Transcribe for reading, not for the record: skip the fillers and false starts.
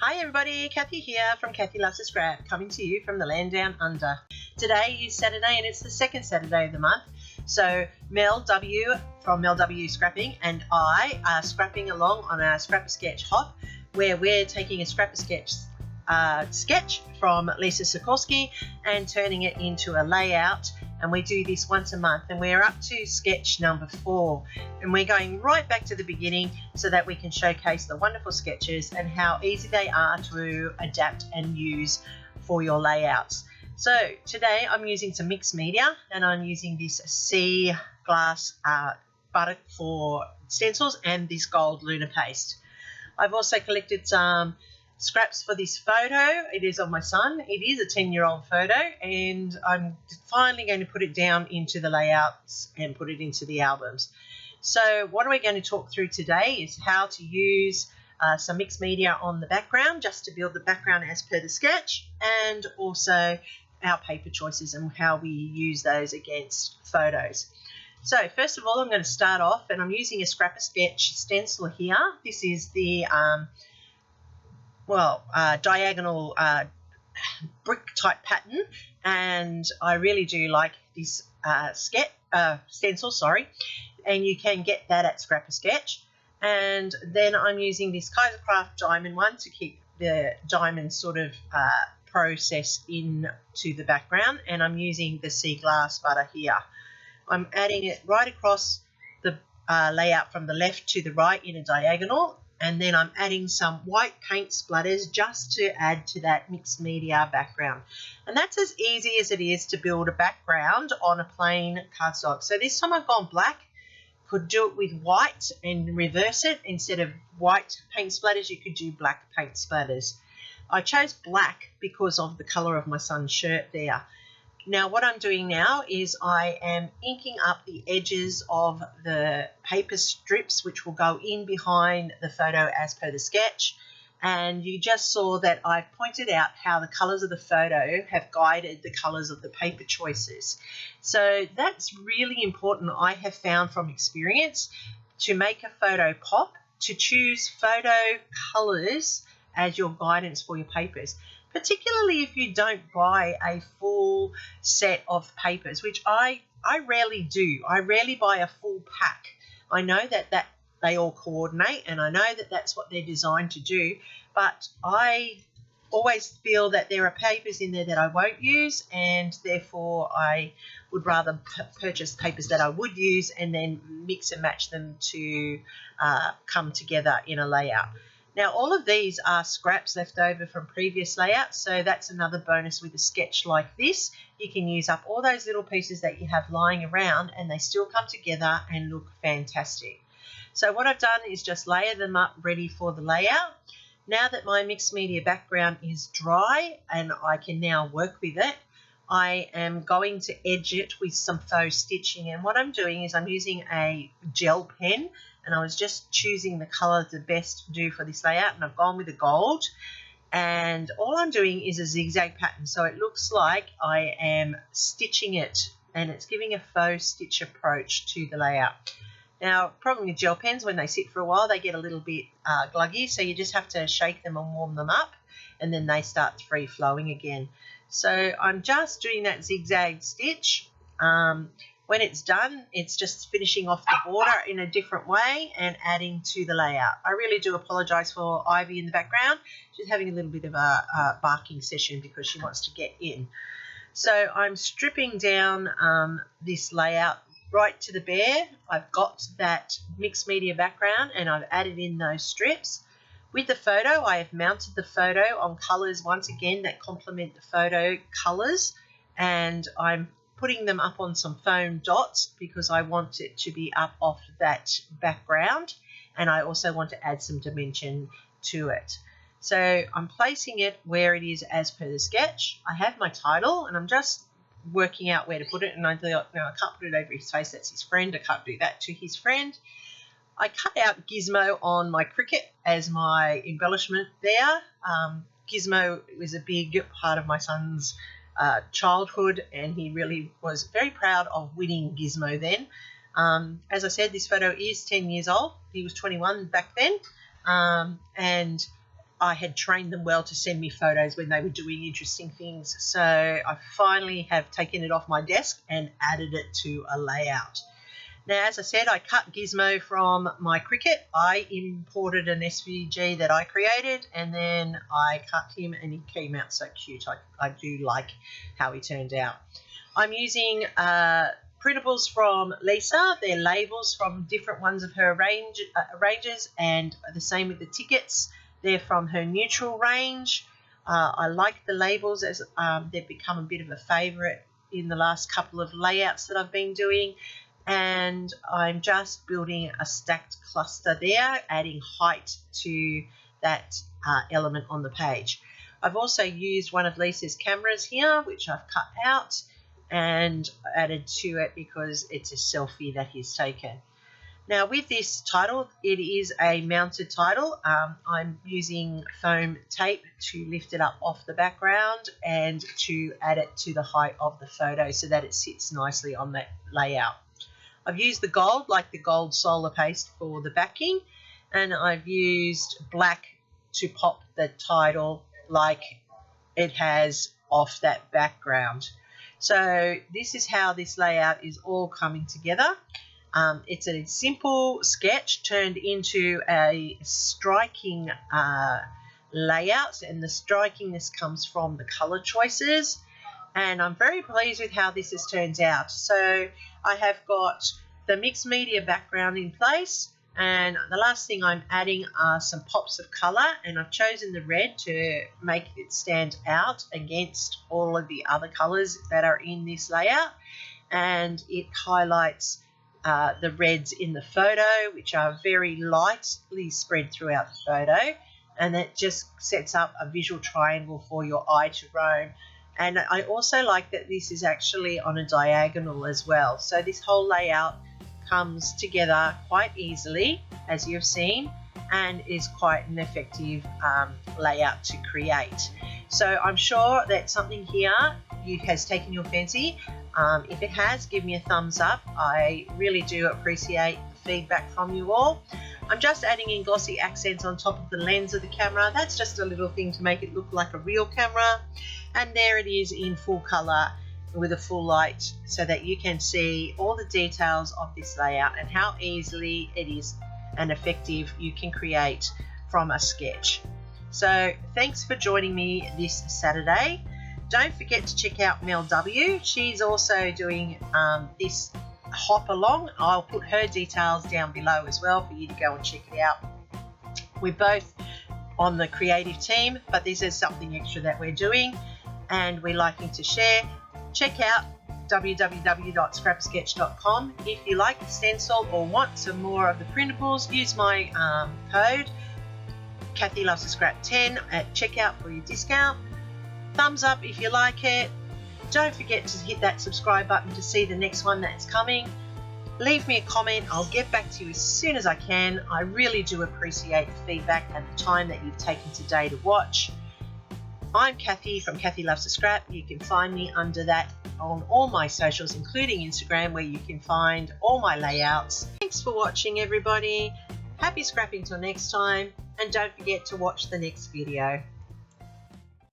Hi everybody, Kathy here from Kathy Loves to Scrap, coming to you from the land down under. Today is Saturday and it's the second Saturday of the month. So Mel W from MelWScrapping and I are scrapping along on our Scrapasketch hop, where we're taking a Scrapasketch sketch from Lisa Sikorsky and turning it into a layout, and we do this once a month, and we're up to sketch number 4, and we're going right back to the beginning so that we can showcase the wonderful sketches and how easy they are to adapt and use for your layouts. So today I'm using some mixed media, and I'm using this sea glass butter for stencils and this gold lunar paste. I've also collected some scraps for this photo. It is of my son. It is a 10-year-old photo, and I'm finally going to put it down into the layouts and put it into the albums. So what we're going to talk through today is how to use some mixed media on the background, just to build the background as per the sketch, and also our paper choices and how we use those against photos. So first of all, I'm going to start off, and I'm using a Scrapasketch stencil here. This is the diagonal brick type pattern, and I really do like this stencil, and you can get that at Scrapasketch. And then I'm using this Kaisercraft diamond one to keep the diamond sort of process into the background, and I'm using the sea glass butter here. I'm adding it right across the layout from the left to the right in a diagonal, and then I'm adding some white paint splatters just to add to that mixed media background. And that's as easy as it is to build a background on a plain cardstock. So this time I've gone black. Could do it with white and reverse it. Instead of white paint splatters, you could do black paint splatters. I chose black because of the colour of my son's shirt there. Now what I'm doing now is I am inking up the edges of the paper strips, which will go in behind the photo as per the sketch. And you just saw that I pointed out how the colours of the photo have guided the colours of the paper choices. So that's really important, I have found from experience, to make a photo pop, to choose photo colours as your guidance for your papers. Particularly if you don't buy a full set of papers, which I rarely do. I rarely buy a full pack. I know that they all coordinate, and I know that that's what they're designed to do, but I always feel that there are papers in there that I won't use, and therefore I would rather purchase papers that I would use and then mix and match them to come together in a layout. Now all of these are scraps left over from previous layouts, so that's another bonus with a sketch like this. You can use up all those little pieces that you have lying around, and they still come together and look fantastic. So what I've done is just layer them up ready for the layout. Now that my mixed media background is dry and I can now work with it, I am going to edge it with some faux stitching, and what I'm doing is I'm using a gel pen, and I was just choosing the colour to best do for this layout, and I've gone with the gold, and all I'm doing is a zigzag pattern, so it looks like I am stitching it, and it's giving a faux stitch approach to the layout. Now, problem with gel pens, when they sit for a while, they get a little bit gluggy, so you just have to shake them and warm them up, and then they start free flowing again. So I'm just doing that zigzag stitch. When it's done, it's just finishing off the border in a different way and adding to the layout. I really do apologise for Ivy in the background. She's having a little bit of a barking session because she wants to get in. So I'm stripping down this layout right to the bare. I've got that mixed media background, and I've added in those strips. With the photo, I have mounted the photo on colours once again that complement the photo colours, and I'm putting them up on some foam dots because I want it to be up off that background, and I also want to add some dimension to it. So I'm placing it where it is as per the sketch. I have my title, and I'm just working out where to put it, and I thought, no, I can't put it over his face, that's his friend, I can't do that to his friend. I cut out Gizmo on my Cricut as my embellishment there. Gizmo was a big part of my son's childhood, and he really was very proud of winning Gizmo then. As I said, this photo is 10 years old. He was 21 back then, and I had trained them well to send me photos when they were doing interesting things. So I finally have taken it off my desk and added it to a layout. Now, as I said, I cut Gizmo from my Cricut. I imported an SVG that I created, and then I cut him, and he came out so cute. I do like how he turned out. I'm using printables from Lisa. They're labels from different ones of her ranges, and the same with the tickets. They're from her neutral range. I like the labels as they've become a bit of a favourite in the last couple of layouts that I've been doing. And I'm just building a stacked cluster there, adding height to that element on the page. I've also used one of Lisa's cameras here, which I've cut out and added to it because it's a selfie that he's taken. Now with this title, it is a mounted title. I'm using foam tape to lift it up off the background and to add it to the height of the photo so that it sits nicely on that layout. I've used the gold, like the gold solar paste for the backing, and I've used black to pop the title like it has off that background. So this is how this layout is all coming together. It's a simple sketch turned into a striking layout, and the strikiness comes from the color choices. And I'm very pleased with how this has turned out. So I have got the mixed media background in place, and the last thing I'm adding are some pops of color, and I've chosen the red to make it stand out against all of the other colors that are in this layout, and it highlights the reds in the photo, which are very lightly spread throughout the photo, and that just sets up a visual triangle for your eye to roam. And I also like that this is actually on a diagonal as well. So this whole layout comes together quite easily, as you've seen, and is quite an effective layout to create. So I'm sure that something here has taken your fancy. If it has, give me a thumbs up. I really do appreciate the feedback from you all. I'm just adding in glossy accents on top of the lens of the camera. That's just a little thing to make it look like a real camera. And there it is in full color with a full light so that you can see all the details of this layout and how easily it is and effective you can create from a sketch. So thanks for joining me this Saturday. Don't forget to check out Mel W. She's also doing this hop along. I'll put her details down below as well for you to go and check it out. We're both on the creative team, but this is something extra that we're doing and we're liking to share. Check out www.scrapasketch.com. If you like the stencil or want some more of the printables, use my code Kathy Loves to Scrap 10 at checkout for your discount. Thumbs up if you like it. Don't forget to hit that subscribe button to see the next one that's coming. Leave me a comment. I'll get back to you as soon as I can. I really do appreciate the feedback and the time that you've taken today to watch. I'm Kathy from Kathy Loves to Scrap. You can find me under that on all my socials, including Instagram, where you can find all my layouts. Thanks for watching, everybody. Happy scrapping till next time, and don't forget to watch the next video.